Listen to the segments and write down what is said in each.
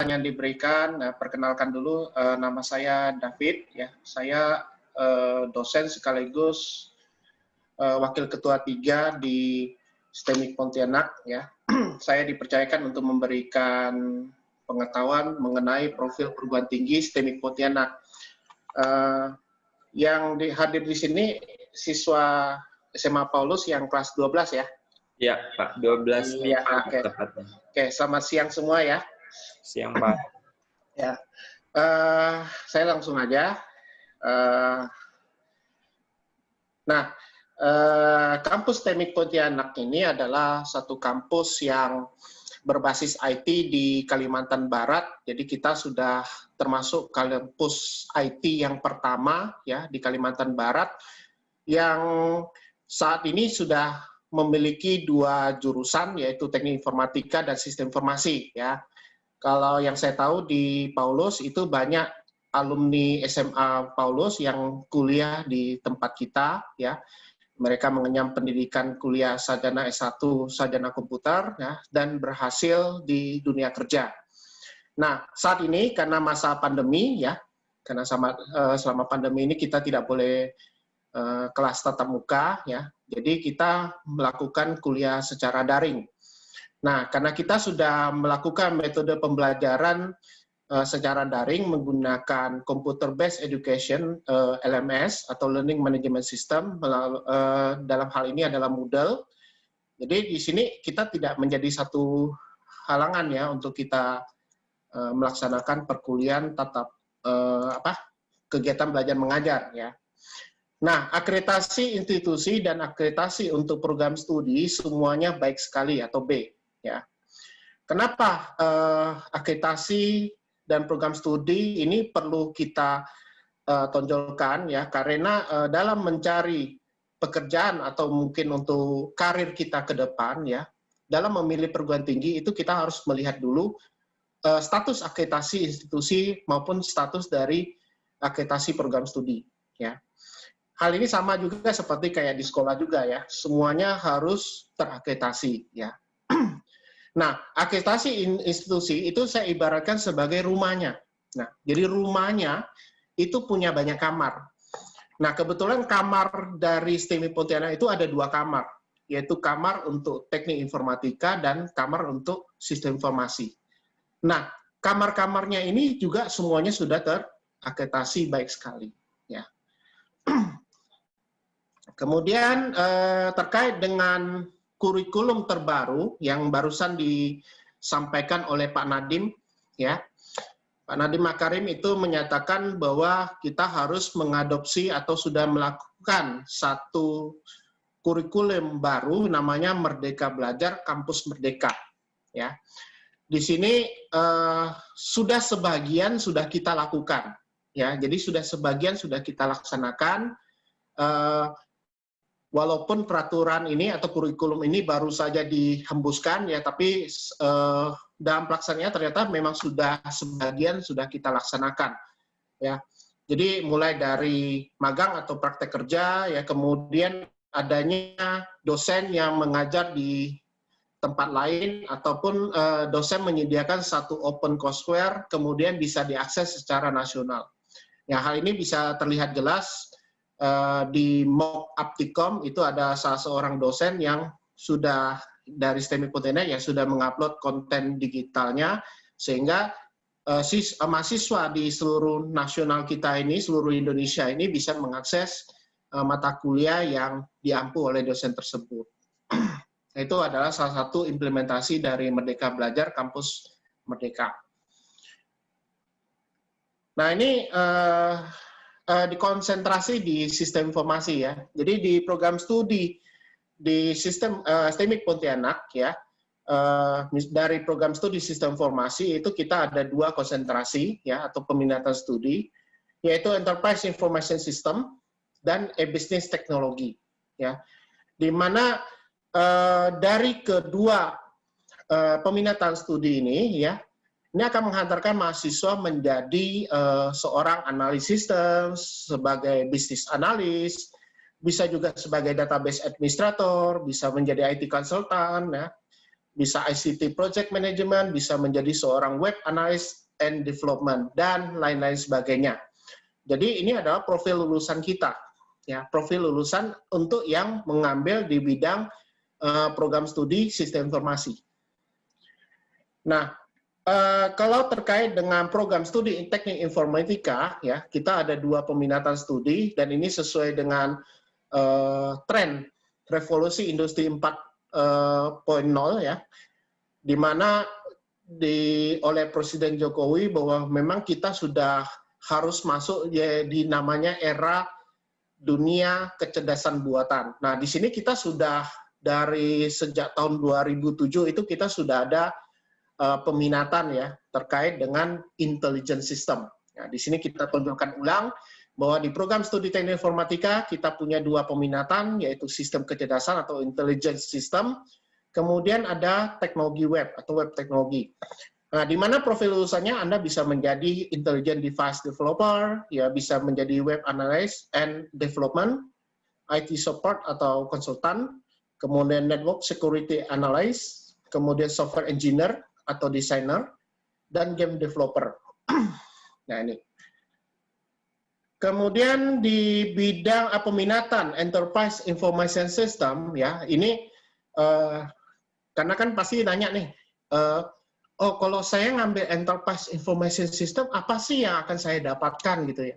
yang diberikan. Perkenalkan dulu, nama saya David. Ya, saya dosen sekaligus wakil ketua 3 di STEMIK Pontianak. Ya, saya dipercayakan untuk memberikan pengetahuan mengenai profil perguruan tinggi STEMIK Pontianak. Yang hadir di sini siswa SMA Paulus yang kelas 12 ya? Ya, Pak, 12 nih. Ya, oke. Oke, selamat siang semua ya. Siang, Pak. Ya, saya langsung aja. Kampus STEMIK Pontianak ini adalah satu kampus yang berbasis IT di Kalimantan Barat. Jadi kita sudah termasuk kampus IT yang pertama ya di Kalimantan Barat yang saat ini sudah memiliki 2 jurusan, yaitu teknik informatika dan sistem informasi ya. Kalau yang saya tahu di Paulus itu banyak alumni SMA Paulus yang kuliah di tempat kita ya. Mereka mengenyam pendidikan kuliah sarjana S1 sarjana komputer ya, dan berhasil di dunia kerja. Nah, saat ini karena masa pandemi ya, karena selama pandemi ini kita tidak boleh kelas tatap muka ya. Jadi kita melakukan kuliah secara daring. Nah, karena kita sudah melakukan metode pembelajaran secara daring menggunakan Computer Based Education LMS atau Learning Management System, dalam hal ini adalah Moodle. Jadi di sini kita tidak menjadi satu halangan ya untuk kita melaksanakan perkuliahan tatap kegiatan belajar mengajar ya. Nah, akreditasi institusi dan akreditasi untuk program studi semuanya baik sekali atau B ya. Kenapa akreditasi dan program studi ini perlu kita tonjolkan ya, karena dalam mencari pekerjaan atau mungkin untuk karir kita ke depan ya, dalam memilih perguruan tinggi itu kita harus melihat dulu status akreditasi institusi maupun status dari akreditasi program studi ya. Hal ini sama juga seperti kayak di sekolah juga ya, semuanya harus terakreditasi ya. Nah, akreditasi institusi itu saya ibaratkan sebagai rumahnya. Nah, jadi rumahnya itu punya banyak kamar. Nah, kebetulan kamar dari STEMIK Pontianak itu ada 2 kamar, yaitu kamar untuk teknik informatika dan kamar untuk sistem informasi. Nah, kamar-kamarnya ini juga semuanya sudah terakreditasi baik sekali. Ya. Kemudian terkait dengan kurikulum terbaru yang barusan disampaikan oleh Pak Nadiem, ya, Pak Nadiem Makarim itu menyatakan bahwa kita harus mengadopsi atau sudah melakukan satu kurikulum baru namanya Merdeka Belajar Kampus Merdeka, ya. Di sini sudah sebagian sudah kita lakukan, ya. Jadi sudah sebagian sudah kita laksanakan. Walaupun peraturan ini atau kurikulum ini baru saja dihembuskan ya, tapi dalam pelaksanaannya ternyata memang sudah sebagian sudah kita laksanakan ya. Jadi mulai dari magang atau praktek kerja ya, kemudian adanya dosen yang mengajar di tempat lain ataupun dosen menyediakan satu open courseware kemudian bisa diakses secara nasional. Ya, hal ini bisa terlihat jelas di MOOC Aptikom itu ada salah seorang dosen yang sudah dari STEMIK Pontianak yang sudah mengupload konten digitalnya sehingga mahasiswa di seluruh nasional kita ini, seluruh Indonesia ini bisa mengakses mata kuliah yang diampu oleh dosen tersebut. Itu adalah salah satu implementasi dari Merdeka Belajar Kampus Merdeka. Nah, ini dikonsentrasi di sistem informasi ya. Jadi di program studi di sistem STEMIK Pontianak ya, dari program studi sistem informasi itu kita ada 2 konsentrasi ya atau peminatan studi, yaitu Enterprise Information System dan E-Business Technology ya. Di mana dari kedua peminatan studi ini ya, ini akan menghantarkan mahasiswa menjadi seorang analis sistem, sebagai bisnis analis, bisa juga sebagai database administrator, bisa menjadi IT consultant, ya. bisa ICT project management, bisa menjadi seorang web analyst and development, dan lain-lain sebagainya. Jadi ini adalah profil lulusan kita, ya, profil lulusan untuk yang mengambil di bidang program studi sistem informasi. Nah, kalau terkait dengan program studi teknik informatika, ya, kita ada 2 peminatan studi, dan ini sesuai dengan tren revolusi industri 4.0, ya, di mana oleh Presiden Jokowi bahwa memang kita sudah harus masuk ya, di namanya era dunia kecerdasan buatan. Nah, di sini kita sudah dari sejak tahun 2007 itu kita sudah ada peminatan ya terkait dengan intelligent system. Nah, di sini kita tunjukkan ulang bahwa di program studi teknik informatika kita punya 2 peminatan, yaitu sistem kecerdasan atau intelligence system, kemudian ada teknologi web atau web teknologi. Nah, di mana profil lulusannya Anda bisa menjadi intelligent device developer, ya, bisa menjadi web analyst and development, IT support atau konsultan, kemudian network security analyst, kemudian software engineer atau designer, dan game developer. Nah, ini. Kemudian di bidang peminatan Enterprise Information System, ya, ini karena kan pasti nanya nih, oh kalau saya ngambil Enterprise Information System, apa sih yang akan saya dapatkan gitu ya?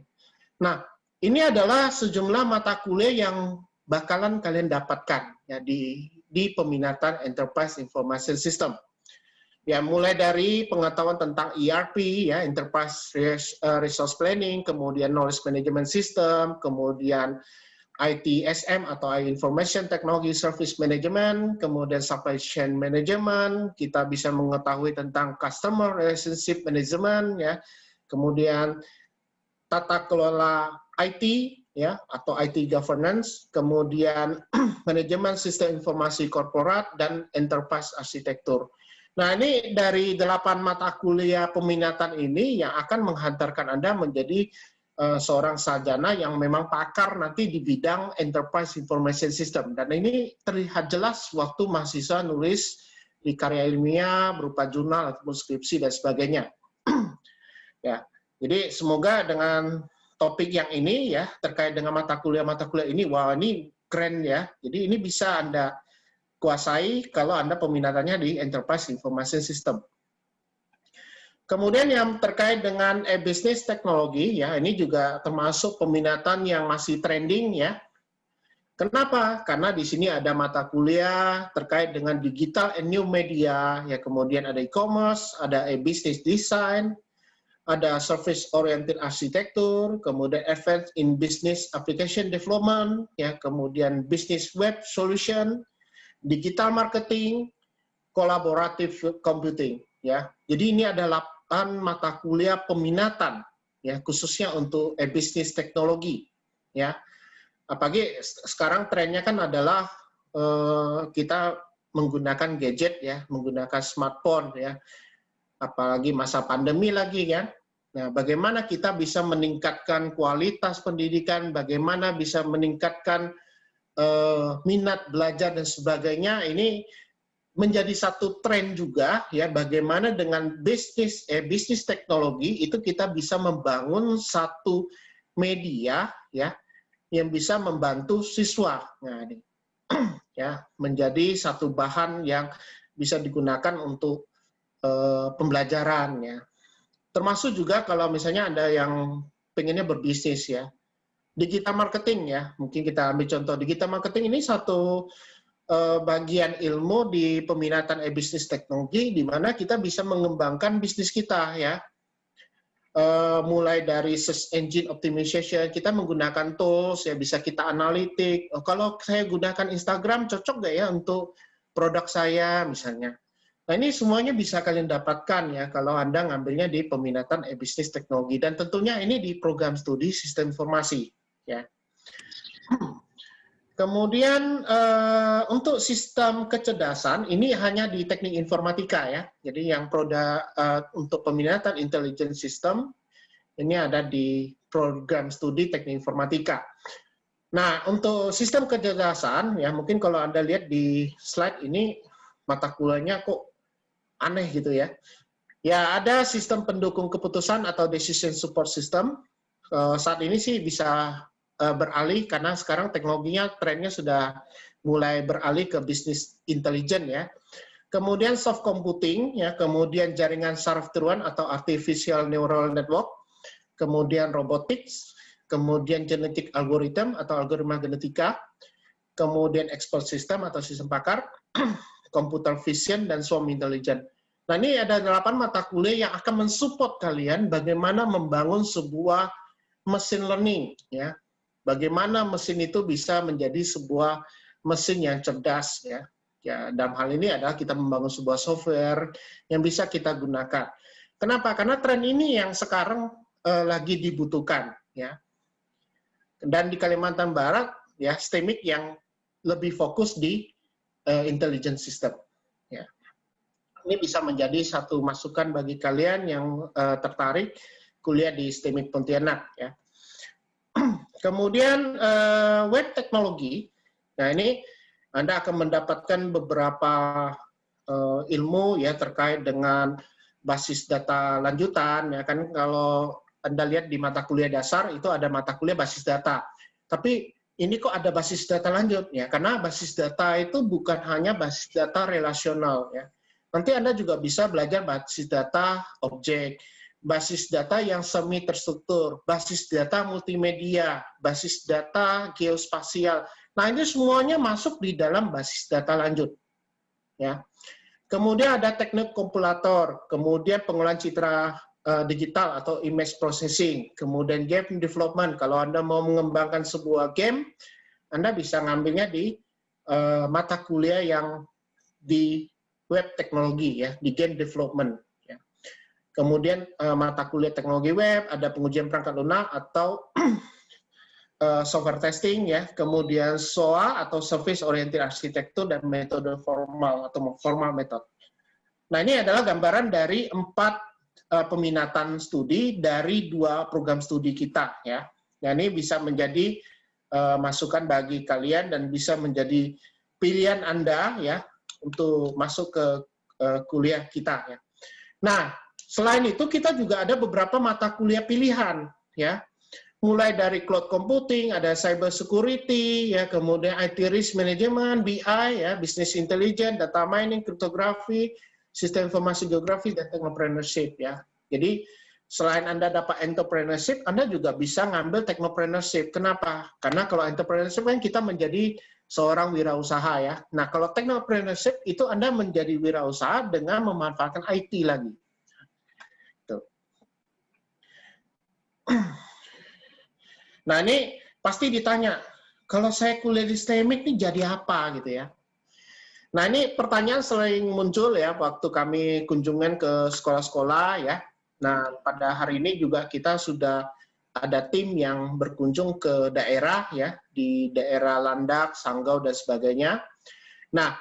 Nah, ini adalah sejumlah mata kuliah yang bakalan kalian dapatkan ya di peminatan Enterprise Information System. Ya, mulai dari pengetahuan tentang ERP, ya, Enterprise Resource Planning, kemudian Knowledge Management System, kemudian ITSM atau Information Technology Service Management, kemudian Supply Chain Management, kita bisa mengetahui tentang Customer Relationship Management, ya, kemudian tata kelola IT, ya, atau IT Governance, kemudian manajemen sistem informasi korporat, dan Enterprise Arsitektur. Nah, ini dari 8 mata kuliah peminatan ini yang akan menghantarkan Anda menjadi seorang sarjana yang memang pakar nanti di bidang Enterprise Information System. Dan ini terlihat jelas waktu mahasiswa nulis di karya ilmiah berupa jurnal ataupun skripsi dan sebagainya. Ya, jadi semoga dengan topik yang ini ya terkait dengan mata kuliah ini, wah ini keren ya. Jadi ini bisa Anda kuasai kalau Anda peminatannya di Enterprise Information System. Kemudian yang terkait dengan business teknologi, ya ini juga termasuk peminatan yang masih trending ya. Kenapa? Karena di sini ada mata kuliah terkait dengan digital and new media, ya, kemudian ada e-commerce, ada business design, ada service oriented arsitektur, kemudian advanced in business application development, ya, kemudian business web solution, digital marketing, collaborative computing, ya. Jadi ini adalah 8 mata kuliah peminatan, ya, khususnya untuk bisnis teknologi, ya. Apalagi sekarang trennya kan adalah kita menggunakan gadget, ya, menggunakan smartphone, ya. Apalagi masa pandemi lagi, kan. Nah, bagaimana kita bisa meningkatkan kualitas pendidikan, bagaimana bisa meningkatkan minat belajar dan sebagainya, ini menjadi satu tren juga ya, bagaimana dengan bisnis teknologi itu kita bisa membangun satu media ya yang bisa membantu siswa. Nah, ini ya menjadi satu bahan yang bisa digunakan untuk pembelajaran ya. Termasuk juga kalau misalnya Anda yang pengennya berbisnis ya. Digital marketing ya, mungkin kita ambil contoh digital marketing ini satu bagian ilmu di peminatan bisnis teknologi di mana kita bisa mengembangkan bisnis kita ya. Mulai dari search engine optimization, kita menggunakan tools ya, bisa kita analitik. Oh, kalau saya gunakan Instagram cocok nggak ya untuk produk saya misalnya. Nah, ini semuanya bisa kalian dapatkan ya kalau Anda ngambilnya di peminatan bisnis teknologi, dan tentunya ini di program studi sistem informasi. Ya. Kemudian untuk sistem kecerdasan ini hanya di teknik informatika ya. Jadi yang untuk peminatan intelligent system ini ada di program studi teknik informatika. Nah, untuk sistem kecerdasan ya mungkin kalau Anda lihat di slide ini mata kuliahnya kok aneh gitu ya. Ya, ada sistem pendukung keputusan atau decision support system. Saat ini sih bisa beralih karena sekarang teknologinya, trennya sudah mulai beralih ke bisnis intelijen ya. Kemudian soft computing, ya, kemudian jaringan saraf tiruan atau artificial neural network, kemudian robotics, kemudian genetic algorithm atau algoritma genetika, kemudian expert system atau sistem pakar, computer vision, dan swarm intelligence. Nah, ini ada 8 mata kuliah yang akan mensupport kalian bagaimana membangun sebuah mesin learning, ya. Bagaimana mesin itu bisa menjadi sebuah mesin yang cerdas, ya. Ya, dalam hal ini adalah kita membangun sebuah software yang bisa kita gunakan. Kenapa? Karena tren ini yang sekarang lagi dibutuhkan, ya. Dan di Kalimantan Barat, ya, STEMIC yang lebih fokus di intelligence system. Ya. Ini bisa menjadi satu masukan bagi kalian yang tertarik kuliah di STEMIC Pontianak. Ya. Kemudian web teknologi, nah ini Anda akan mendapatkan beberapa ilmu ya terkait dengan basis data lanjutan. Ya kan kalau Anda lihat di mata kuliah dasar itu ada mata kuliah basis data, tapi ini kok ada basis data lanjut ya, karena basis data itu bukan hanya basis data relasional ya. Nanti Anda juga bisa belajar basis data objek, basis data yang semi terstruktur, basis data multimedia, basis data geospasial. Nah, ini semuanya masuk di dalam basis data lanjut. Ya. Kemudian ada teknik kompulator, kemudian pengolahan citra digital atau image processing, kemudian game development. Kalau Anda mau mengembangkan sebuah game, Anda bisa ngambilnya di mata kuliah yang di web teknologi ya, di game development. Ya. Kemudian mata kuliah teknologi web, ada pengujian perangkat lunak atau software testing ya, kemudian SOA atau Service Oriented Architecture dan metode formal atau formal method. Nah, ini adalah gambaran dari 4 peminatan studi dari 2 program studi kita ya. Nah, ini bisa menjadi masukan bagi kalian dan bisa menjadi pilihan Anda ya untuk masuk ke kuliah kita ya. Nah, selain itu kita juga ada beberapa mata kuliah pilihan ya. Mulai dari cloud computing, ada cyber security ya, kemudian IT risk management, BI ya, business intelligence, data mining, cryptography, sistem informasi geografi, dan technopreneurship ya. Jadi selain Anda dapat entrepreneurship, Anda juga bisa ngambil technopreneurship. Kenapa? Karena kalau entrepreneurship kan kita menjadi seorang wirausaha ya. Nah, kalau technopreneurship itu Anda menjadi wirausaha dengan memanfaatkan IT lagi. Tuh. Nah, ini pasti ditanya, kalau saya kuliah di STEMIC ini jadi apa gitu ya. Nah, ini pertanyaan sering muncul ya waktu kami kunjungan ke sekolah-sekolah ya. Nah, pada hari ini juga kita sudah ada tim yang berkunjung ke daerah ya, di daerah Landak, Sanggau, dan sebagainya. Nah,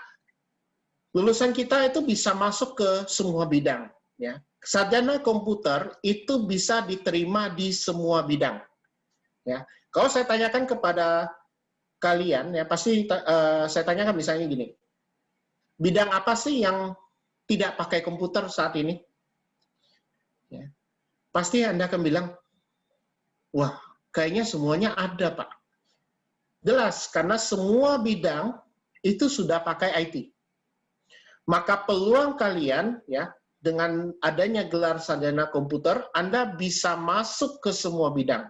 lulusan kita itu bisa masuk ke semua bidang. Ya. Sarjana komputer itu bisa diterima di semua bidang. Ya. Kalau saya tanyakan kepada kalian, ya pasti saya tanyakan misalnya gini, bidang apa sih yang tidak pakai komputer saat ini? Ya. Pasti Anda akan bilang, wah, kayaknya semuanya ada, Pak. Jelas, karena semua bidang itu sudah pakai IT. Maka peluang kalian, ya, dengan adanya gelar sarjana komputer, Anda bisa masuk ke semua bidang.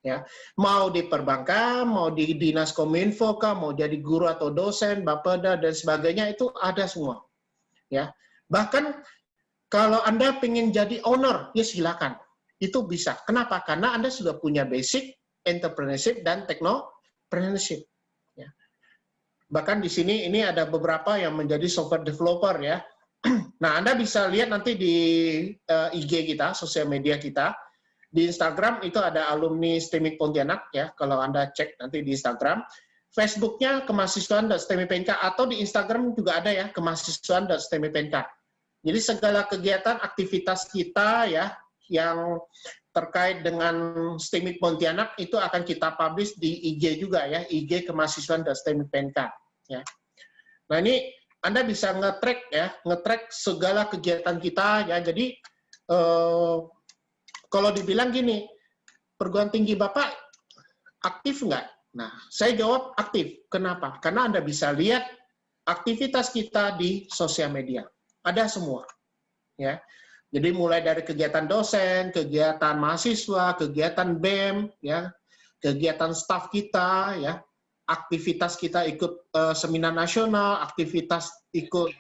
Ya, mau di perbankan, mau di dinas kominfo, mau jadi guru atau dosen, bapeda dan sebagainya itu ada semua. Ya, bahkan kalau Anda pengen jadi owner, ya silakan. Itu bisa. Kenapa? Karena Anda sudah punya basic entrepreneurship dan technopreneurship. Ya. Bahkan di sini ini ada beberapa yang menjadi software developer ya. Nah, Anda bisa lihat nanti di IG kita, sosial media kita. Di Instagram itu ada alumni STEMIC Pontianak ya. Kalau Anda cek nanti di Instagram. Facebooknya kemahasiswaan.stemipnk atau di Instagram juga ada ya, kemahasiswaan.stemipnk. Jadi segala kegiatan aktivitas kita ya yang terkait dengan STEMIC Pontianak itu akan kita publish di IG juga ya, IG kemahasiswaan.stemipnk ya. Nah, ini Anda bisa nge-track segala kegiatan kita ya. Jadi kalau dibilang gini, perguruan tinggi Bapak aktif nggak? Nah, saya jawab aktif. Kenapa? Karena Anda bisa lihat aktivitas kita di sosial media. Ada semua. Ya. Jadi mulai dari kegiatan dosen, kegiatan mahasiswa, kegiatan BEM, ya, kegiatan staf kita, ya, aktivitas kita ikut seminar nasional, aktivitas ikut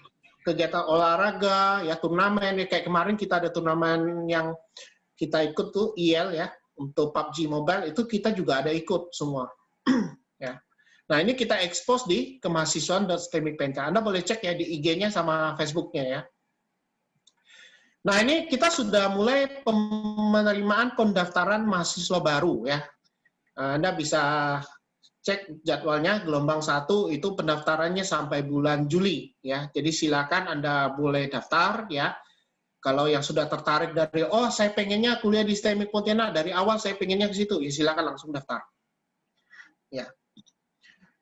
kegiatan olahraga, ya, turnamen, ya, kayak kemarin kita ada turnamen yang kita ikut tuh IL ya, untuk PUBG Mobile, itu kita juga ada ikut semua. Ya. Nah, ini kita expose di kemahasiswaan.stemik.pnk. Anda boleh cek ya di IG-nya sama Facebook-nya ya. Nah, ini kita sudah mulai penerimaan pendaftaran mahasiswa baru ya. Anda bisa cek jadwalnya, gelombang 1 itu pendaftarannya sampai bulan Juli ya. Jadi silakan Anda boleh daftar ya. Kalau yang sudah tertarik dari, oh saya pengennya kuliah di STMIK Pontianak, dari awal saya pengennya ke situ, ya silakan langsung daftar. Ya.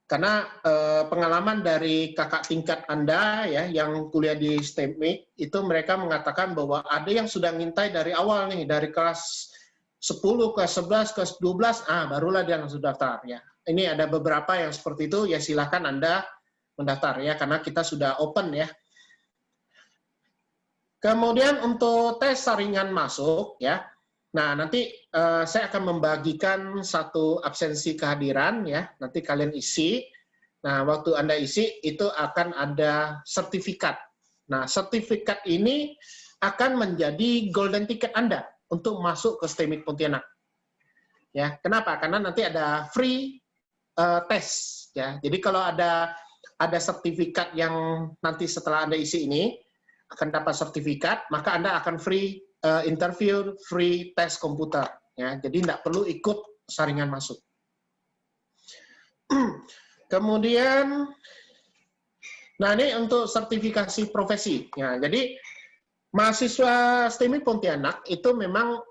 Karena pengalaman dari kakak tingkat Anda ya yang kuliah di STMIK itu mereka mengatakan bahwa ada yang sudah ngintai dari awal nih, dari kelas 10, kelas 11, kelas 12, barulah dia langsung daftar ya. Ini ada beberapa yang seperti itu, ya silakan Anda mendaftar ya karena kita sudah open ya. Kemudian untuk tes saringan masuk ya. Nah, nanti saya akan membagikan satu absensi kehadiran ya. Nanti kalian isi. Nah, waktu Anda isi itu akan ada sertifikat. Nah, sertifikat ini akan menjadi golden ticket Anda untuk masuk ke STMIK Pontianak. Ya, kenapa? Karena nanti ada free test ya. Jadi kalau ada sertifikat yang nanti setelah Anda isi ini akan dapat sertifikat, maka Anda akan free interview, free tes komputer. Ya, jadi tidak perlu ikut saringan masuk. Kemudian, nah ini untuk sertifikasi profesi. Ya, jadi mahasiswa STMIK Pontianak itu memang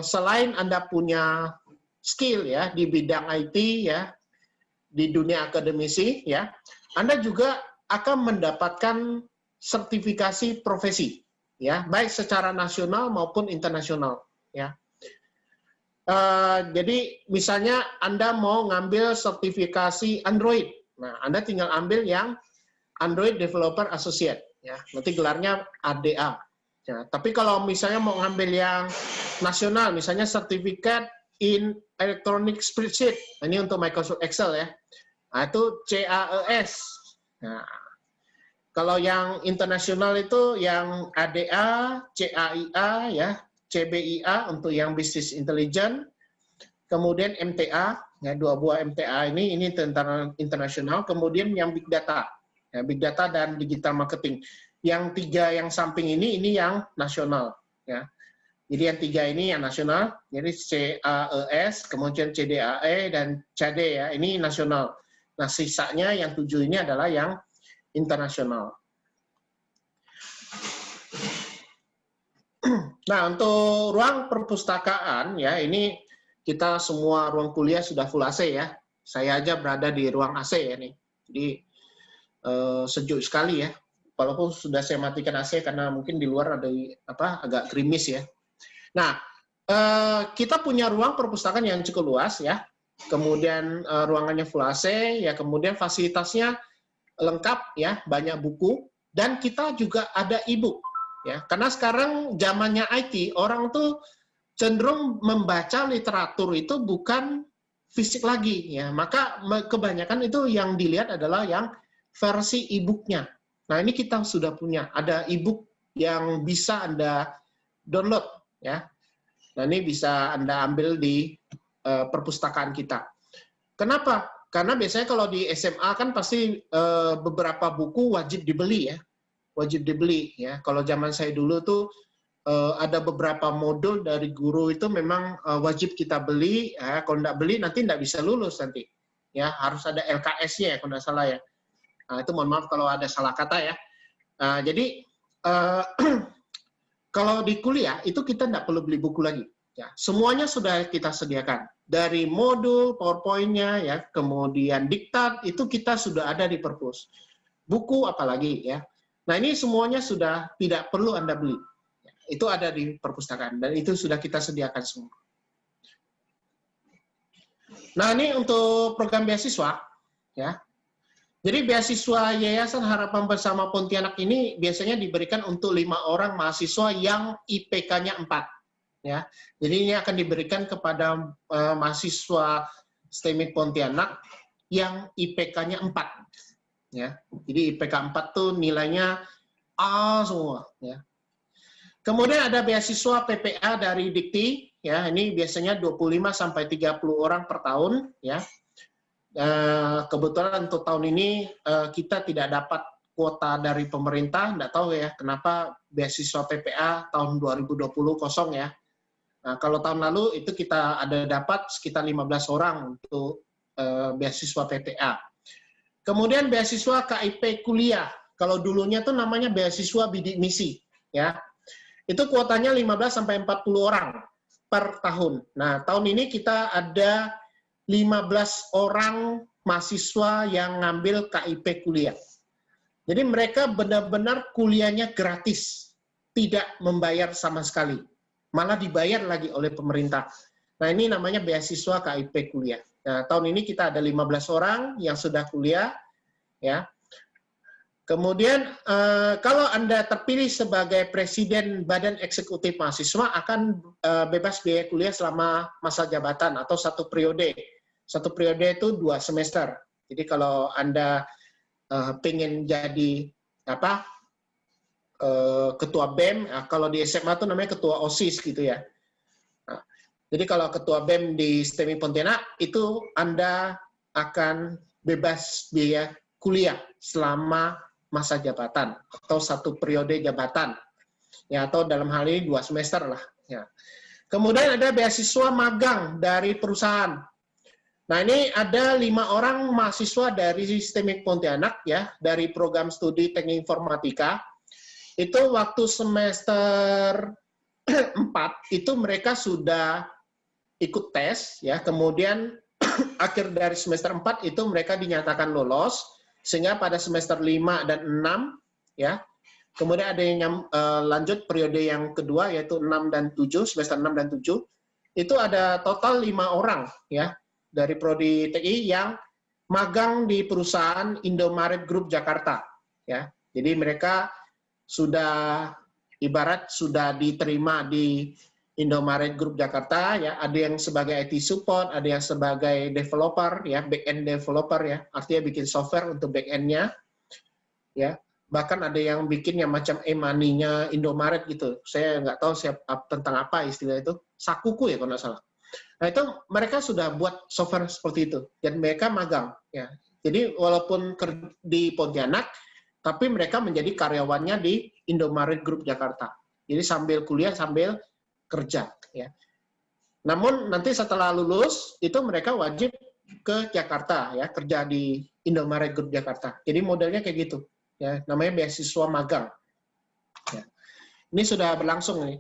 selain Anda punya skill ya di bidang IT ya, di dunia akademisi ya, Anda juga akan mendapatkan sertifikasi profesi ya, baik secara nasional maupun internasional ya. Jadi misalnya Anda mau ngambil sertifikasi Android, nah Anda tinggal ambil yang Android Developer Associate ya, nanti gelarnya ADA ya. Tapi kalau misalnya mau ngambil yang nasional, misalnya Certificate in Electronic Spreadsheet, ini untuk Microsoft Excel ya, nah, itu CAES. Nah, kalau yang internasional itu yang ADA, CAIA, ya, CBIA untuk yang Business Intelligence, kemudian MTA, ya, 2 buah MTA ini tentang internasional, kemudian yang Big Data, ya, Big Data dan Digital Marketing. Yang 3 yang samping ini yang nasional. Ya. Jadi yang 3 ini yang nasional, jadi CAES, kemudian CDAE, dan CAD, ya, ini nasional. Nah, sisanya yang 7 ini adalah yang internasional. Nah, untuk ruang perpustakaan ya, ini kita semua ruang kuliah sudah full AC ya. Saya aja berada di ruang AC ya nih. Jadi sejuk sekali ya. Walaupun sudah saya matikan AC karena mungkin di luar ada agak gerimis ya. Nah, kita punya ruang perpustakaan yang cukup luas ya. Kemudian ruangannya full AC ya, kemudian fasilitasnya lengkap ya, banyak buku, dan kita juga ada e-book ya. Karena sekarang zamannya IT, orang tuh cenderung membaca literatur itu bukan fisik lagi ya. Maka kebanyakan itu yang dilihat adalah yang versi e-booknya. Nah, ini kita sudah punya, ada e-book yang bisa Anda download ya. Nah, ini bisa Anda ambil di perpustakaan kita. Kenapa? Karena biasanya kalau di SMA kan pasti beberapa buku wajib dibeli ya, wajib dibeli ya. Kalau zaman saya dulu tuh ada beberapa modul dari guru itu memang wajib kita beli. Ya. Kalau nggak beli nanti nggak bisa lulus nanti. Ya, harus ada LKS-nya ya kalau nggak salah ya. Nah, itu mohon maaf kalau ada salah kata ya. Jadi kalau di kuliah itu kita nggak perlu beli buku lagi. Ya, semuanya sudah kita sediakan. Dari modul, PowerPoint-nya, ya, kemudian diktat, itu kita sudah ada di perpus. buku apalagi ya. Nah, ini semuanya sudah tidak perlu Anda beli. Itu ada di perpustakaan dan itu sudah kita sediakan semua. Nah, ini untuk program beasiswa ya. Jadi beasiswa Yayasan Harapan Bersama Pontianak ini biasanya diberikan untuk 5 orang mahasiswa yang IPK-nya 4 ya. Jadi ini akan diberikan kepada mahasiswa STEMIK Pontianak yang IPK-nya 4 ya. Jadi IPK 4 tuh nilainya A semua ya. Kemudian ada beasiswa PPA dari Dikti ya. Ini biasanya 25 sampai 30 orang per tahun ya. Kebetulan untuk tahun ini kita tidak dapat kuota dari pemerintah, nggak tahu ya kenapa beasiswa PPA tahun 2020 kosong ya. Nah, kalau tahun lalu itu kita ada dapat sekitar 15 orang untuk beasiswa PPA. Kemudian beasiswa KIP kuliah, kalau dulunya tuh namanya beasiswa bidik misi ya. Itu kuotanya 15 sampai 40 orang per tahun. Nah, tahun ini kita ada 15 orang mahasiswa yang ngambil KIP kuliah. Jadi mereka benar-benar kuliahnya gratis, tidak membayar sama sekali. Malah dibayar lagi oleh pemerintah. Nah, ini namanya beasiswa KIP kuliah. Nah, tahun ini kita ada 15 orang yang sudah kuliah. Ya. Kemudian, kalau Anda terpilih sebagai Presiden Badan Eksekutif Mahasiswa, akan bebas biaya kuliah selama masa jabatan atau 1 periode. 1 periode itu 2 semester. Jadi kalau Anda pengen jadi ketua BEM, kalau di SMA itu namanya ketua OSIS gitu ya. Nah, jadi kalau ketua BEM di STEMIK Pontianak, itu Anda akan bebas biaya kuliah selama masa jabatan atau 1 periode jabatan. Ya, atau dalam hal ini 2 semester lah. Ya. Kemudian ada beasiswa magang dari perusahaan. Nah, ini ada 5 orang mahasiswa dari STEMIK Pontianak ya, dari program studi teknik informatika. Itu waktu semester 4 itu mereka sudah ikut tes ya, kemudian akhir dari semester 4 itu mereka dinyatakan lolos, sehingga pada semester 5 dan 6 ya. Kemudian ada yang lanjut periode yang kedua yaitu 6 dan 7, semester 6 dan 7. Itu ada total 5 orang ya dari prodi TI yang magang di perusahaan Indomaret Group Jakarta ya. Jadi mereka sudah ibarat sudah diterima di Indomaret Group Jakarta ya, ada yang sebagai IT support, ada yang sebagai developer ya, back-end developer ya, artinya bikin software untuk back-end-nya ya. Bahkan ada yang bikin yang macam e-money-nya Indomaret gitu. Saya nggak tahu tentang apa istilah itu, Sakuku ya kalau nggak salah. Nah, itu mereka sudah buat software seperti itu dan mereka magang ya. Jadi walaupun di Pontianak tapi mereka menjadi karyawannya di Indomaret Group Jakarta. Jadi sambil kuliah sambil kerja ya. Namun nanti setelah lulus itu mereka wajib ke Jakarta ya, kerja di Indomaret Group Jakarta. Jadi modelnya kayak gitu ya, namanya beasiswa magang. Ya. Ini sudah berlangsung nih.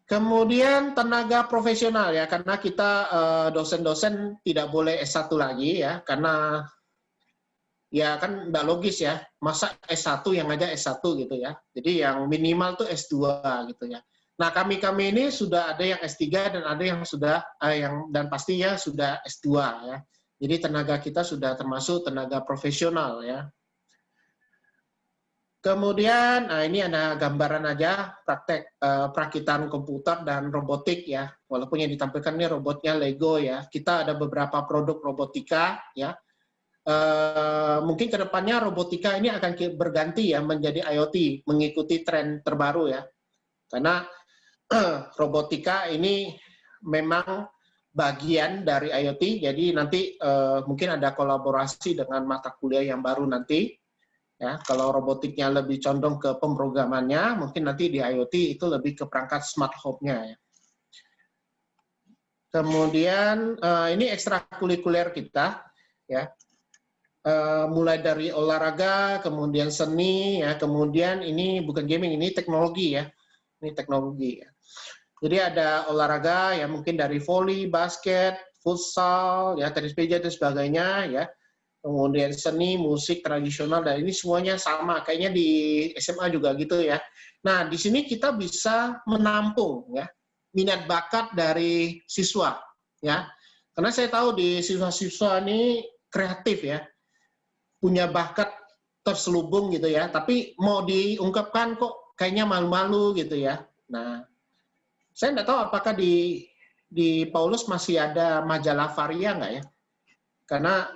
Kemudian tenaga profesional ya, karena kita dosen-dosen tidak boleh S1 lagi ya, karena ya kan nggak logis ya, masa S1 yang aja S1 gitu ya. Jadi yang minimal tuh S2 gitu ya. Nah, kami ini sudah ada yang S3 dan ada yang sudah dan pastinya sudah S2 ya. Jadi tenaga kita sudah termasuk tenaga profesional ya. Kemudian, nah ini ada gambaran aja praktek perakitan komputer dan robotik ya. Walaupun yang ditampilkan ini robotnya Lego ya. Kita ada beberapa produk robotika ya. Mungkin kedepannya robotika ini akan berganti ya menjadi IoT, mengikuti tren terbaru ya. Karena robotika ini memang bagian dari IoT, jadi nanti mungkin ada kolaborasi dengan mata kuliah yang baru nanti. Ya, kalau robotiknya lebih condong ke pemrogramannya, mungkin nanti di IoT itu lebih ke perangkat smart home-nya. Ya. Kemudian ini ekstrakurikuler kita, ya, mulai dari olahraga, kemudian seni, ya, kemudian ini bukan gaming, ini teknologi ya, ini teknologi. Ya. Jadi ada olahraga yang mungkin dari voli, basket, futsal, ya, tenis meja dan sebagainya, ya. kemudian seni, musik, tradisional, dan ini semuanya sama. Kayaknya di SMA juga gitu ya. Nah, di sini kita bisa menampung ya minat bakat dari siswa ya. Karena saya tahu di siswa-siswa ini kreatif ya, punya bakat terselubung gitu ya, tapi mau diungkapkan kok kayaknya malu-malu gitu ya. Nah, saya nggak tahu apakah di Paulus masih ada majalah Varia nggak ya? Karena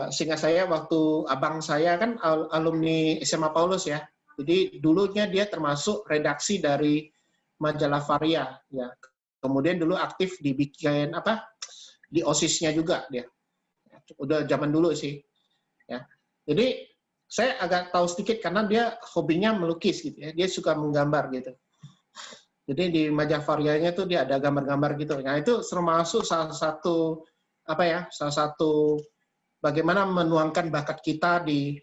seingat saya waktu abang saya kan alumni SMA Paulus ya, jadi dulunya dia termasuk redaksi dari majalah Varia ya. Kemudian dulu aktif dibikin di OSIS-nya juga dia. Udah zaman dulu sih ya. Jadi saya agak tahu sedikit karena dia hobinya melukis gitu ya. Dia suka menggambar gitu. Jadi di majalah Varianya tuh dia ada gambar-gambar gitu. Nah, itu termasuk salah satu bagaimana menuangkan bakat kita di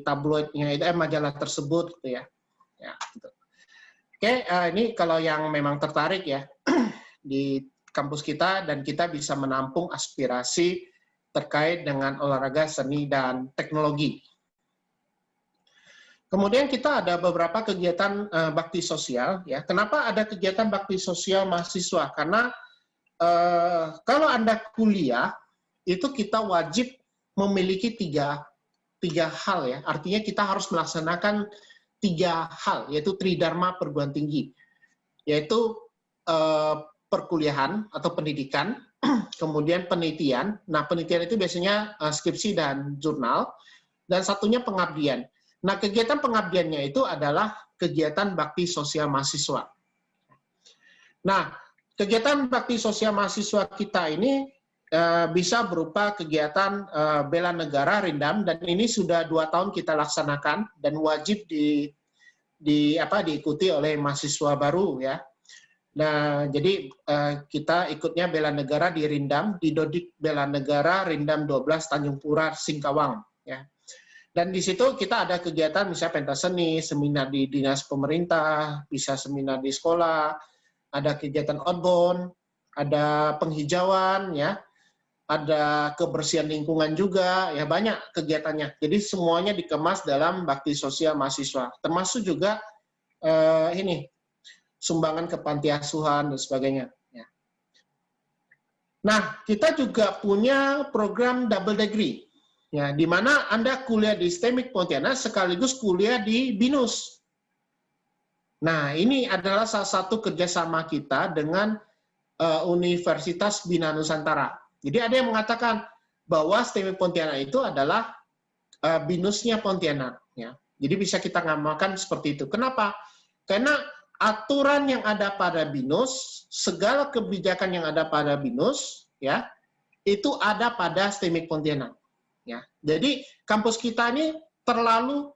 tabloidnya itu majalah tersebut gitu ya. Ya gitu. Oke, ini kalau yang memang tertarik ya di kampus kita dan kita bisa menampung aspirasi terkait dengan olahraga, seni, dan teknologi. Kemudian kita ada beberapa kegiatan bakti sosial. Ya, kenapa ada kegiatan bakti sosial mahasiswa? Karena kalau Anda kuliah, itu kita wajib memiliki tiga hal ya. Artinya kita harus melaksanakan 3 hal, yaitu Tridharma perguruan tinggi, yaitu perkuliahan atau pendidikan, kemudian penelitian. Nah, penelitian itu biasanya skripsi dan jurnal, dan satunya pengabdian. Nah, kegiatan pengabdiannya itu adalah kegiatan bakti sosial mahasiswa. Nah, kegiatan bakti sosial mahasiswa kita ini bisa berupa kegiatan bela negara Rindam, dan ini sudah 2 tahun kita laksanakan dan wajib diikuti oleh mahasiswa baru ya. Nah, jadi kita ikutnya bela negara di Rindam, di Dodik Bela Negara Rindam 12 Tanjung Pura Singkawang ya. Dan di situ kita ada kegiatan misalnya pentas seni, seminar di dinas pemerintah, bisa seminar di sekolah, ada kegiatan outbound, ada penghijauan ya, ada kebersihan lingkungan juga, ya banyak kegiatannya. Jadi semuanya dikemas dalam bakti sosial mahasiswa, termasuk juga sumbangan ke panti asuhan dan sebagainya. Ya. Nah, kita juga punya program double degree, ya, di mana Anda kuliah di STEMIK Pontianak sekaligus kuliah di BINUS. Nah, ini adalah salah satu kerjasama kita dengan Universitas Bina Nusantara. Jadi ada yang mengatakan bahwa STEMIK Pontianak itu adalah BINUS-nya Pontianak. Ya. Jadi bisa kita namakan seperti itu. Kenapa? Karena aturan yang ada pada BINUS, segala kebijakan yang ada pada BINUS, ya, itu ada pada STEMIK Pontianak. Ya. Jadi kampus kita ini terlalu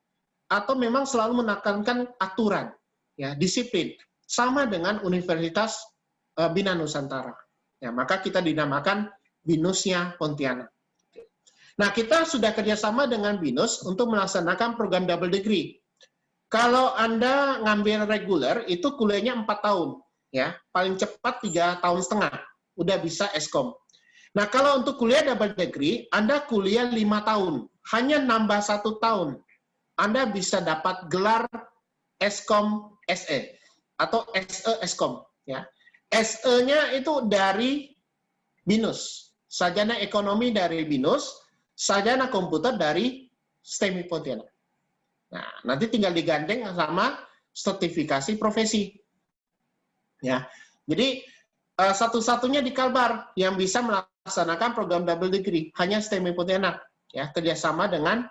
atau memang selalu menekankan aturan, ya, disiplin, sama dengan Universitas Bina Nusantara. Ya, maka kita dinamakan BINUS-nya Pontianak. Nah, kita sudah kerjasama dengan BINUS untuk melaksanakan program double degree. Kalau Anda ngambil reguler, itu kuliahnya 4 tahun. Ya, paling cepat 3,5 tahun, udah bisa Eskom. Nah, kalau untuk kuliah double degree, Anda kuliah 5 tahun. Hanya nambah 1 tahun. Anda bisa dapat gelar Eskom SE atau SE Eskom. Ya. SE-nya itu dari BINUS. Sarjana ekonomi dari BINUS, sarjana komputer dari STEMIK Pontianak. Nah, nanti tinggal digandeng sama sertifikasi profesi. Ya. Jadi satu-satunya di Kalbar yang bisa melaksanakan program double degree hanya STEMIK Pontianak, ya, kerjasama dengan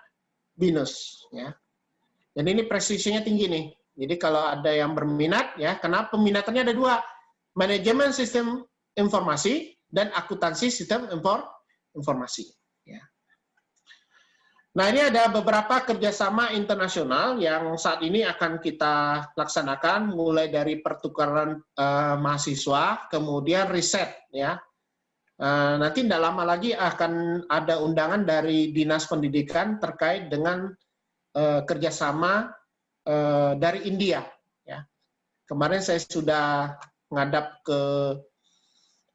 BINUS, ya. Dan ini presisinya tinggi nih. Jadi kalau ada yang berminat, ya, karena peminatannya ada 2, manajemen sistem informasi dan akuntansi sistem informasi. Ya. Nah, ini ada beberapa kerjasama internasional yang saat ini akan kita laksanakan, mulai dari pertukaran mahasiswa, kemudian riset. Ya. Nanti tidak lama lagi akan ada undangan dari Dinas Pendidikan terkait dengan kerjasama dari India. Ya. Kemarin saya sudah ngadap ke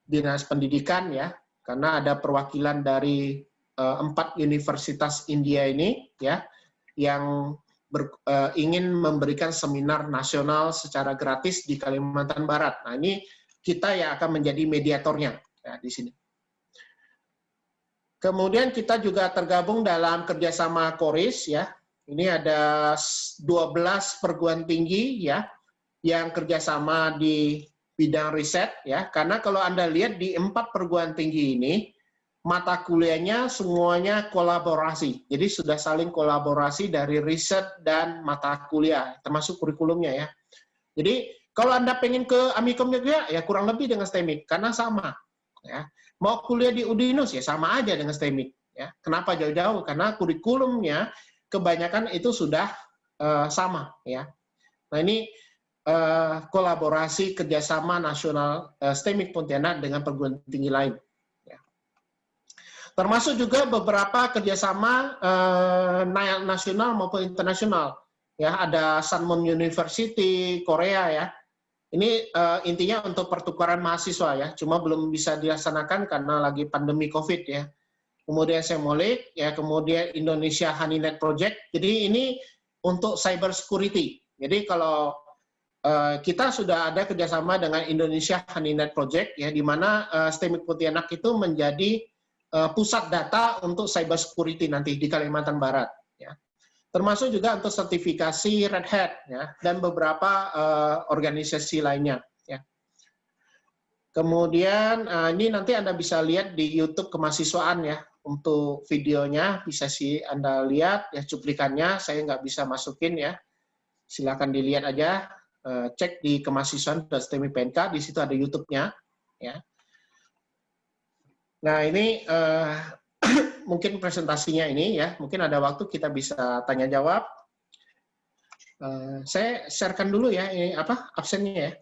Dinas Pendidikan, ya, karena ada perwakilan dari 4 universitas India ini ya yang ingin memberikan seminar nasional secara gratis di Kalimantan Barat. Nah, ini kita yang akan menjadi mediatornya ya, di sini. Kemudian kita juga tergabung dalam kerjasama KORIS ya. Ini ada 12 perguruan tinggi ya yang kerjasama di bidang riset ya. Karena kalau Anda lihat di 4 perguruan tinggi ini mata kuliahnya semuanya kolaborasi. Jadi sudah saling kolaborasi dari riset dan mata kuliah termasuk kurikulumnya ya. Jadi kalau Anda pengen ke Amikom juga ya kurang lebih dengan STEMIK karena sama ya. Mau kuliah di Udinus ya sama aja dengan STEMIK ya. Kenapa jauh-jauh? Karena kurikulumnya kebanyakan itu sudah sama ya. Nah ini kolaborasi kerjasama nasional STEMIK Pontianak dengan perguruan tinggi lain. Ya. Termasuk juga beberapa kerjasama nasional maupun internasional. Ya ada Sanmon University Korea ya. Ini intinya untuk pertukaran mahasiswa ya. Cuma belum bisa dilaksanakan karena lagi pandemi COVID ya. Kemudian Semolik, ya kemudian Indonesia Honeynet Project. Jadi ini untuk cyber security. Jadi kalau kita sudah ada kerjasama dengan Indonesia Honeynet Project, ya di mana STEMIK Pontianak itu menjadi pusat data untuk cyber security nanti di Kalimantan Barat. Ya. Termasuk juga untuk sertifikasi Red Hat, ya, dan beberapa organisasi lainnya. Ya. Kemudian ini nanti Anda bisa lihat di YouTube Kemahasiswaan ya. Untuk videonya bisa sih Anda lihat ya cuplikannya, saya nggak bisa masukin ya. Silakan dilihat aja, cek di kemahasiswaan.STEMIK PNK, di situ ada YouTube-nya ya. Nah, ini mungkin presentasinya ini ya, mungkin ada waktu kita bisa tanya jawab. Saya share-kan dulu ya ini apa absennya ya.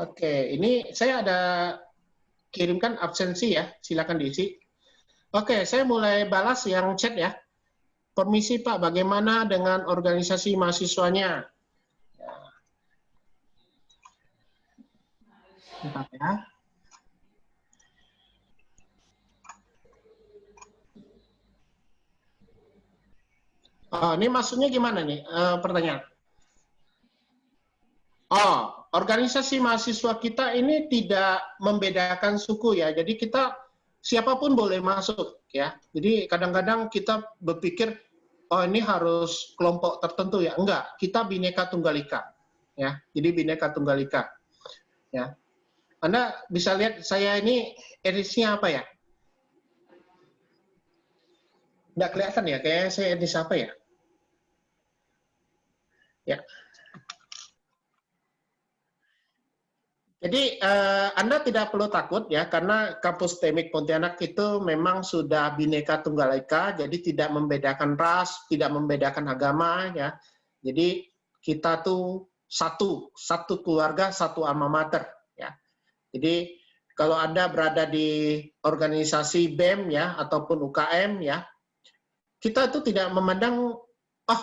Oke, ini saya ada kirimkan absensi ya, silakan diisi. Oke, saya mulai balas yang chat ya. Permisi Pak, bagaimana dengan organisasi mahasiswanya? Ya. Bentar ya. Oh, ini maksudnya gimana nih pertanyaan? Oh, organisasi mahasiswa kita ini tidak membedakan suku ya. Jadi kita siapapun boleh masuk ya. Jadi kadang-kadang kita berpikir oh ini harus kelompok tertentu ya. Enggak, kita Bhinneka Tunggal Ika. Ya. Jadi Bhinneka Tunggal Ika. Ya. Anda bisa lihat saya ini etnisnya apa ya? Enggak kelihatan ya, kayaknya saya etnis apa ya? Ya. Jadi Anda tidak perlu takut ya karena kampus STEMIK Pontianak itu memang sudah Bhinneka Tunggal Ika, jadi tidak membedakan ras, tidak membedakan agama ya. Jadi kita tuh satu keluarga, satu alma mater ya. Jadi kalau Anda berada di organisasi BEM ya ataupun UKM ya, kita itu tidak memandang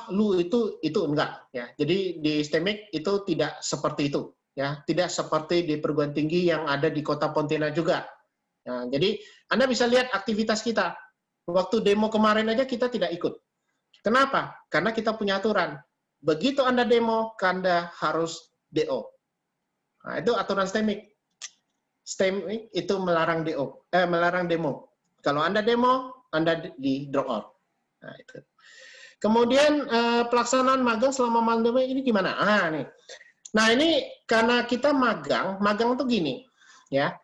lu itu enggak ya. Jadi di STEMIK itu tidak seperti itu. Ya, tidak seperti di perguruan tinggi yang ada di Kota Pontianak juga. Nah, jadi Anda bisa lihat aktivitas kita. Waktu demo kemarin aja kita tidak ikut. Kenapa? Karena kita punya aturan. Begitu Anda demo, Anda harus DO. Nah, itu aturan STEMIK. STEMIK itu melarang demo. Kalau Anda demo, Anda di drop out. Nah, itu. Kemudian pelaksanaan magang selama pandemi ini gimana? Nih. Nah ini karena kita magang itu gini, ya.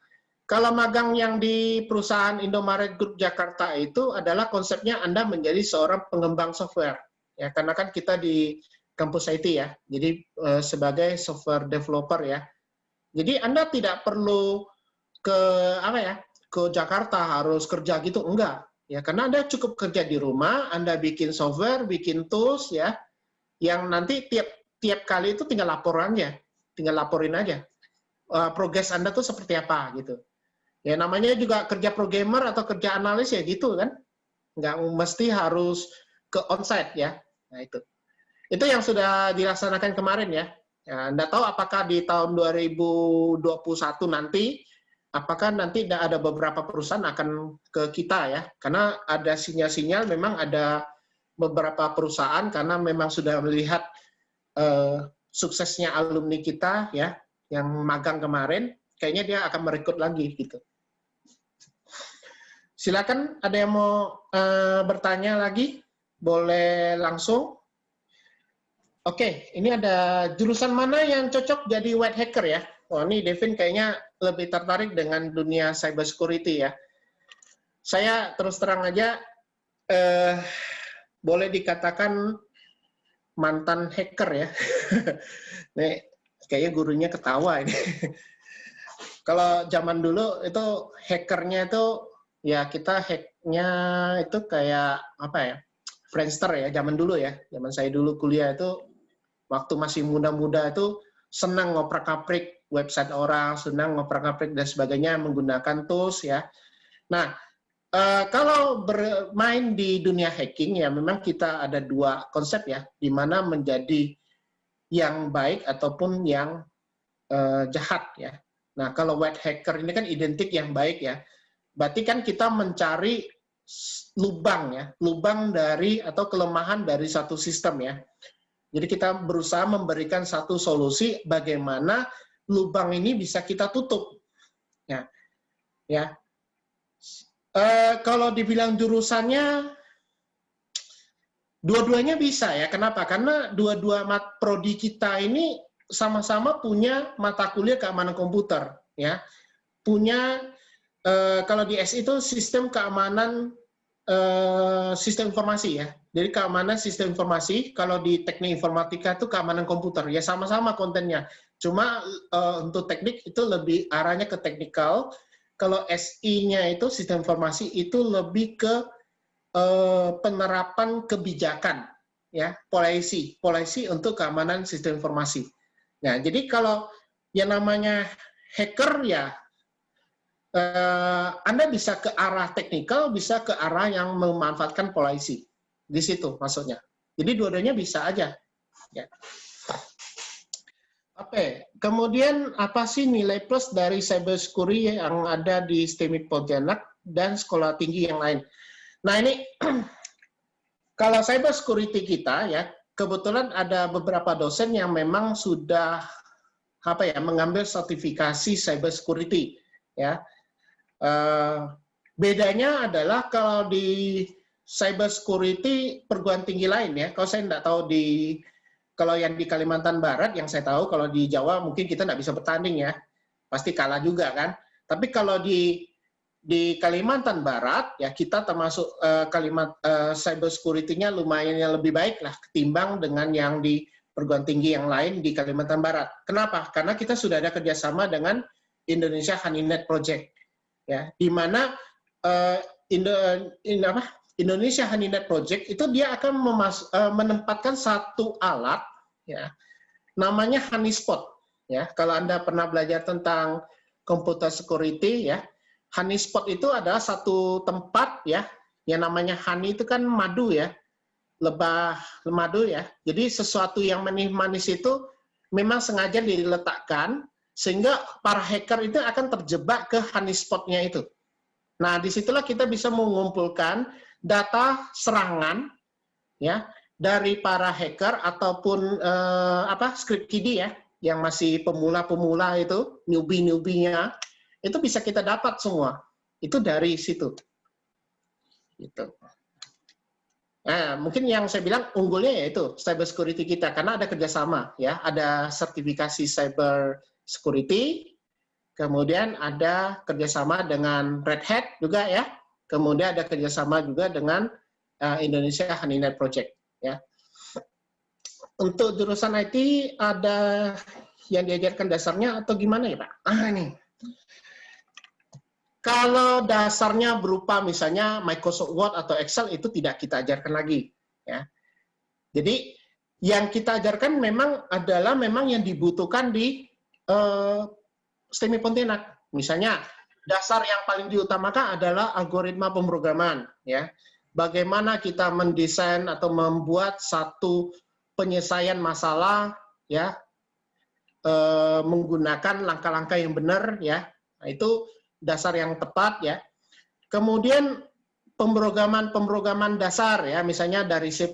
Kalau magang yang di perusahaan Indomaret Group Jakarta itu adalah konsepnya Anda menjadi seorang pengembang software, ya. Karena kan kita di kampus IT ya, jadi sebagai software developer ya. Jadi Anda tidak perlu ke Jakarta harus kerja gitu, enggak. Ya karena Anda cukup kerja di rumah, Anda bikin software, bikin tools ya, yang nanti tiap kali itu tinggal laporin aja progres Anda tuh seperti apa gitu. Ya namanya juga kerja programmer atau kerja analis ya gitu kan, nggak mesti harus ke onsite ya. Nah itu yang sudah dilaksanakan kemarin ya. Ya, nggak tahu apakah di tahun 2021 nanti, apakah nanti ada beberapa perusahaan akan ke kita ya, karena ada sinyal-sinyal memang ada beberapa perusahaan karena memang sudah melihat suksesnya alumni kita ya, yang magang kemarin, kayaknya dia akan merekrut lagi gitu. Silakan, ada yang mau bertanya lagi? Boleh langsung. Oke, ini ada jurusan mana yang cocok jadi white hacker ya? Wah, ini Devin kayaknya lebih tertarik dengan dunia cyber security ya. Saya terus terang aja, boleh dikatakan mantan hacker ya. Nih, kayaknya gurunya ketawa ini. Kalau zaman dulu itu hackernya itu, ya kita hacknya itu kayak apa ya? Friendster ya, zaman dulu ya. Zaman saya dulu kuliah itu, waktu masih muda-muda itu senang ngoprak-kaprik website orang, senang ngoprak-kaprik dan sebagainya menggunakan tools ya. Nah, kalau bermain di dunia hacking ya memang kita ada dua konsep ya, di mana menjadi yang baik ataupun yang jahat ya. Nah, kalau white hacker ini kan identik yang baik ya. Berarti kan kita mencari lubang ya, lubang dari atau kelemahan dari satu sistem ya. Jadi kita berusaha memberikan satu solusi bagaimana lubang ini bisa kita tutup. Ya, ya. Kalau dibilang jurusannya, dua-duanya bisa ya. Kenapa? Karena dua-dua prodi kita ini sama-sama punya mata kuliah keamanan komputer. Ya, punya kalau di SI itu sistem keamanan sistem informasi ya. Jadi keamanan sistem informasi, kalau di teknik informatika itu keamanan komputer, ya sama-sama kontennya. Cuma untuk teknik itu lebih arahnya ke teknikal. Kalau SI-nya itu sistem informasi itu lebih ke penerapan kebijakan, ya, policy untuk keamanan sistem informasi. Nah, jadi kalau yang namanya hacker ya, Anda bisa ke arah teknikal, bisa ke arah yang memanfaatkan policy. Di situ maksudnya. Jadi dua-duanya bisa aja. Ya. Oke, kemudian apa sih nilai plus dari cyber security yang ada di STEMIT Pontianak dan sekolah tinggi yang lain? Nah ini, kalau cyber security kita ya, kebetulan ada beberapa dosen yang memang sudah mengambil sertifikasi cyber security ya. Bedanya adalah kalau di cyber security perguruan tinggi lain ya, kalau saya tidak tahu kalau yang di Kalimantan Barat yang saya tahu, kalau di Jawa mungkin kita tidak bisa bertanding ya, pasti kalah juga kan. Tapi kalau di Kalimantan Barat ya kita termasuk cyber security-nya lumayan yang lebih baik lah ketimbang dengan yang di perguruan tinggi yang lain di Kalimantan Barat. Kenapa? Karena kita sudah ada kerjasama dengan Indonesia Honeynet Project. Ya, di mana Indonesia Honeynet Project itu dia akan menempatkan satu alat ya namanya Honeyspot ya. Kalau Anda pernah belajar tentang computer security ya, Honeyspot itu adalah satu tempat ya yang namanya honey itu kan madu ya, lebah madu ya. Jadi sesuatu yang manis-manis itu memang sengaja diletakkan sehingga para hacker itu akan terjebak ke honeyspot-nya itu. Nah, disitulah kita bisa mengumpulkan data serangan ya dari para hacker ataupun script kiddie ya, yang masih pemula-pemula itu, newbie-nya, itu bisa kita dapat semua. Itu dari situ. Gitu. Nah, mungkin yang saya bilang unggulnya yaitu cyber security kita, karena ada kerjasama ya, ada sertifikasi cyber security, kemudian ada kerjasama dengan Red Hat juga ya, kemudian ada kerjasama juga dengan Indonesia Honeynet Project ya. Untuk jurusan IT ada yang diajarkan dasarnya atau gimana ya Pak? Ini. Kalau dasarnya berupa misalnya Microsoft Word atau Excel itu tidak kita ajarkan lagi ya. Jadi yang kita ajarkan memang adalah yang dibutuhkan di STEMIT Pontianak. Misalnya, dasar yang paling diutamakan adalah algoritma pemrograman. Ya. Bagaimana kita mendesain atau membuat satu penyelesaian masalah ya menggunakan langkah-langkah yang benar ya. Nah, itu dasar yang tepat ya. Kemudian pemrograman dasar ya, misalnya dari C++,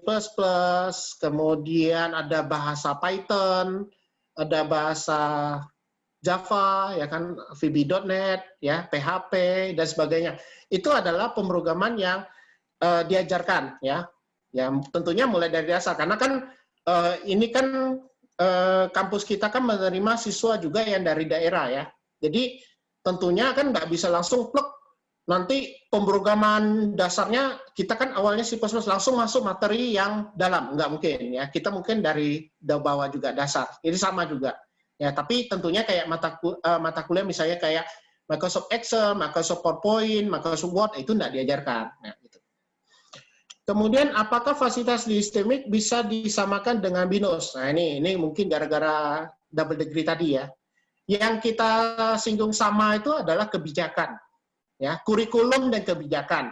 kemudian ada bahasa Python, ada bahasa Java ya kan, VB.NET ya, PHP dan sebagainya. Itu adalah pemrograman yang diajarkan ya. Ya tentunya mulai dari dasar karena kan ini kan kampus kita kan menerima siswa juga yang dari daerah ya. Jadi tentunya kan nggak bisa langsung plek nanti pemrograman dasarnya kita kan awalnya C++ langsung masuk materi yang dalam, nggak mungkin ya. Kita mungkin dari bawah juga dasar. Ini sama juga. Ya, tapi tentunya kayak mata kuliah misalnya kayak Microsoft Excel, Microsoft PowerPoint, Microsoft Word itu nggak diajarkan. Nah, gitu. Kemudian apakah fasilitas di STEMIC bisa disamakan dengan BINUS? Nah, ini mungkin gara-gara double degree tadi ya. Yang kita singgung sama itu adalah kebijakan. Ya, kurikulum dan kebijakan.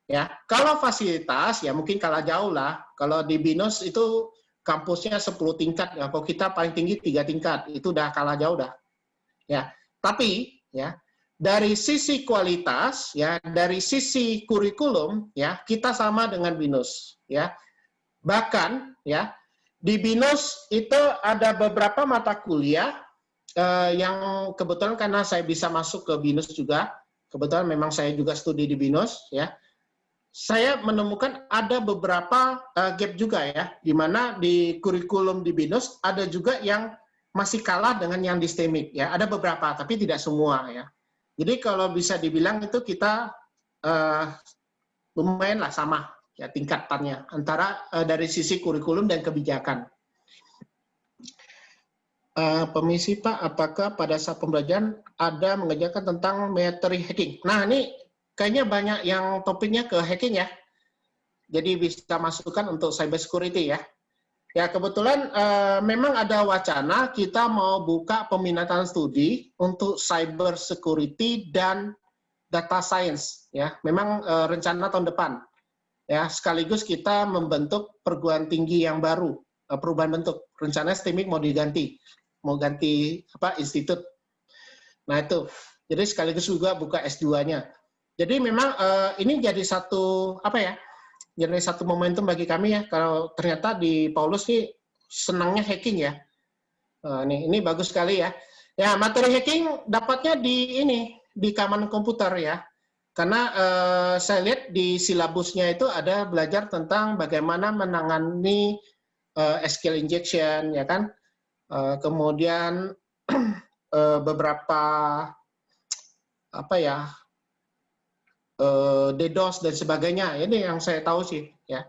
Ya, kalau fasilitas ya mungkin kalah jauh lah. Kalau di BINUS itu kampusnya 10 tingkat ya. Kalau kita paling tinggi 3 tingkat, itu udah kalah jauh dah. Ya, tapi ya dari sisi kualitas ya, dari sisi kurikulum ya, kita sama dengan BINUS ya. Bahkan ya di BINUS itu ada beberapa mata kuliah yang kebetulan karena saya bisa masuk ke BINUS juga, kebetulan memang saya juga studi di BINUS ya. Saya menemukan ada beberapa gap juga ya, di mana di kurikulum di BINUS ada juga yang masih kalah dengan yang di STEMIC ya. Ada beberapa, tapi tidak semua ya. Jadi kalau bisa dibilang itu kita lumayan lah sama ya tingkatannya antara dari sisi kurikulum dan kebijakan. Permisi Pak, apakah pada saat pembelajaran ada mengajarkan tentang materi hacking? Nah ini kayaknya banyak yang topiknya ke hacking ya. Jadi bisa masukkan untuk cyber security ya. Ya kebetulan memang ada wacana kita mau buka peminatan studi untuk cyber security dan data science ya. Memang rencana tahun depan ya. Sekaligus kita membentuk perguruan tinggi yang baru, perubahan bentuk. Rencananya STEMIC mau ganti apa institut. Nah itu. Jadi sekaligus juga buka S2-nya. Jadi memang ini jadi satu apa ya? Jadi satu momentum bagi kami ya, kalau ternyata di Paulus nih senangnya hacking ya. Ini bagus sekali ya. Ya materi hacking dapatnya di Kaman Komputer ya. Karena saya lihat di silabusnya itu ada belajar tentang bagaimana menangani SQL injection ya kan. Kemudian beberapa apa ya? DDoS dan sebagainya. Ini yang saya tahu sih ya.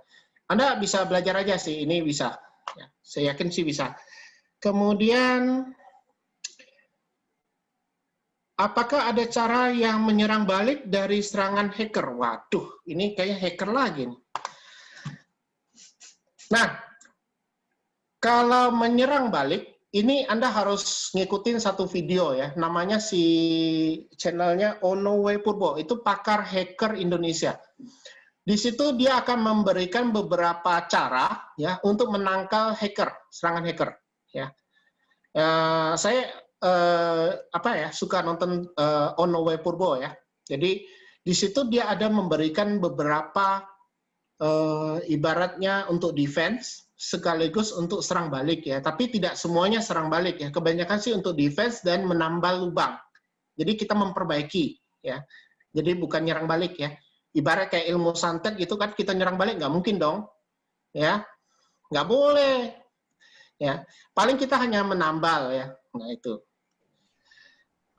Anda bisa belajar aja sih, ini bisa. Ya, saya yakin sih bisa. Kemudian apakah ada cara yang menyerang balik dari serangan hacker? Waduh, ini kayak hacker lagi nih. Nah, kalau menyerang balik ini Anda harus ngikutin satu video ya, namanya si channelnya Onowe Purbo, itu pakar hacker Indonesia. Di situ dia akan memberikan beberapa cara ya untuk menangkal hacker, serangan hacker. Ya, saya suka nonton Onowe Purbo ya. Jadi di situ dia ada memberikan beberapa ibaratnya untuk defense sekaligus untuk serang balik ya, tapi tidak semuanya serang balik ya. Kebanyakan sih untuk defense dan menambal lubang. Jadi kita memperbaiki ya. Jadi bukan nyerang balik ya. Ibarat kayak ilmu santet gitu kan, kita nyerang balik nggak mungkin dong. Ya. Nggak boleh. Ya. Paling kita hanya menambal ya. Nah itu.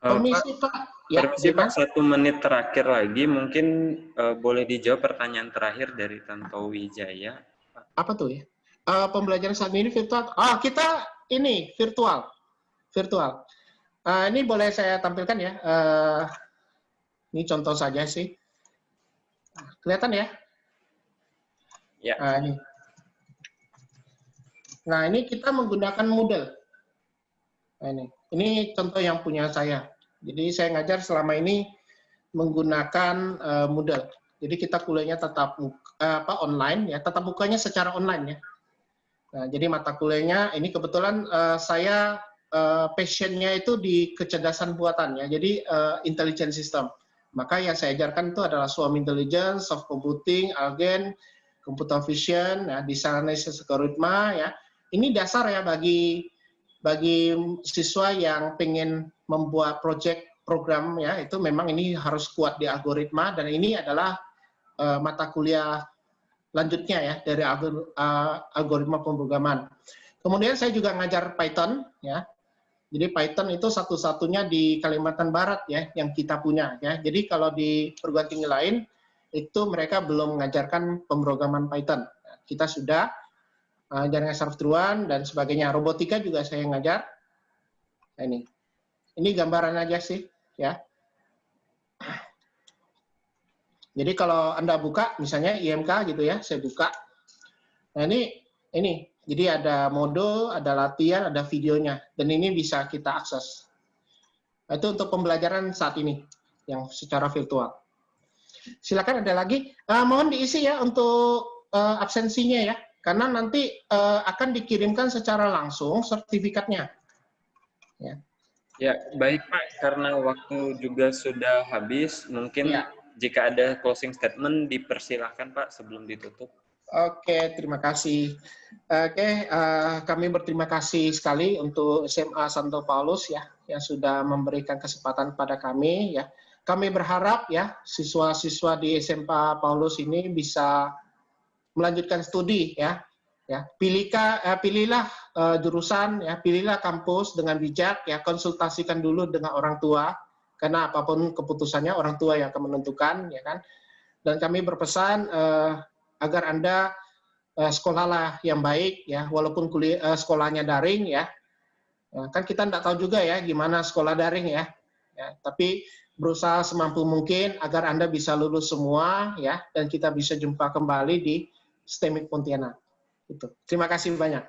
Permisi Pak. Ya, permisi Pak, 1 menit terakhir lagi mungkin boleh dijawab pertanyaan terakhir dari Tanto Wijaya. Apa tuh ya? Pembelajaran saat ini virtual. Kita ini virtual. Ini boleh saya tampilkan ya. Ini contoh saja sih. Kelihatan ya? Ya. Nah, ini kita menggunakan Moodle. Nah, ini contoh yang punya saya. Jadi saya ngajar selama ini menggunakan Moodle. Jadi kita kuliahnya tetap online ya, tetap bukanya secara online ya. Nah, jadi mata kuliahnya ini kebetulan saya passionnya itu di kecerdasan buatan ya, jadi intelligent system. Maka yang saya ajarkan itu adalah swarm intelligence, soft computing, algen, computer vision, ya, design analysis algoritma ya. Ini dasar ya bagi siswa yang pengen membuat project program ya, itu memang ini harus kuat di algoritma, dan ini adalah mata kuliah lanjutnya ya dari algoritma pemrograman. Kemudian saya juga ngajar Python ya. Jadi Python itu satu-satunya di Kalimantan Barat ya yang kita punya ya. Jadi kalau di perguruan tinggi lain itu mereka belum mengajarkan pemrograman Python. Kita sudah jaringan saraf dan sebagainya. Robotika juga saya ngajar. Nah, ini gambaran aja sih ya. Jadi kalau Anda buka misalnya IMK gitu ya, saya buka. Nah ini. Jadi ada modul, ada latihan, ada videonya, dan ini bisa kita akses. Nah, itu untuk pembelajaran saat ini, yang secara virtual. Silakan ada lagi. Mohon diisi ya untuk absensinya ya, karena nanti akan dikirimkan secara langsung sertifikatnya. Ya, baik Pak, karena waktu juga sudah habis, mungkin jika ada closing statement dipersilahkan Pak sebelum ditutup. Oke, terima kasih. Oke, kami berterima kasih sekali untuk SMA Santo Paulus ya yang sudah memberikan kesempatan pada kami ya. Kami berharap ya siswa-siswa di SMA Paulus ini bisa melanjutkan studi ya. Ya, pilihlah jurusan ya, pilihlah kampus dengan bijak ya, konsultasikan dulu dengan orang tua karena apapun keputusannya orang tua yang akan menentukan ya kan. Dan kami berpesan agar Anda sekolahlah yang baik ya, walaupun sekolahnya daring ya. Kan kita tidak tahu juga ya gimana sekolah daring ya. Tapi berusaha semampu mungkin agar Anda bisa lulus semua ya, dan kita bisa jumpa kembali di STEMIC Pontianak. Terima kasih banyak.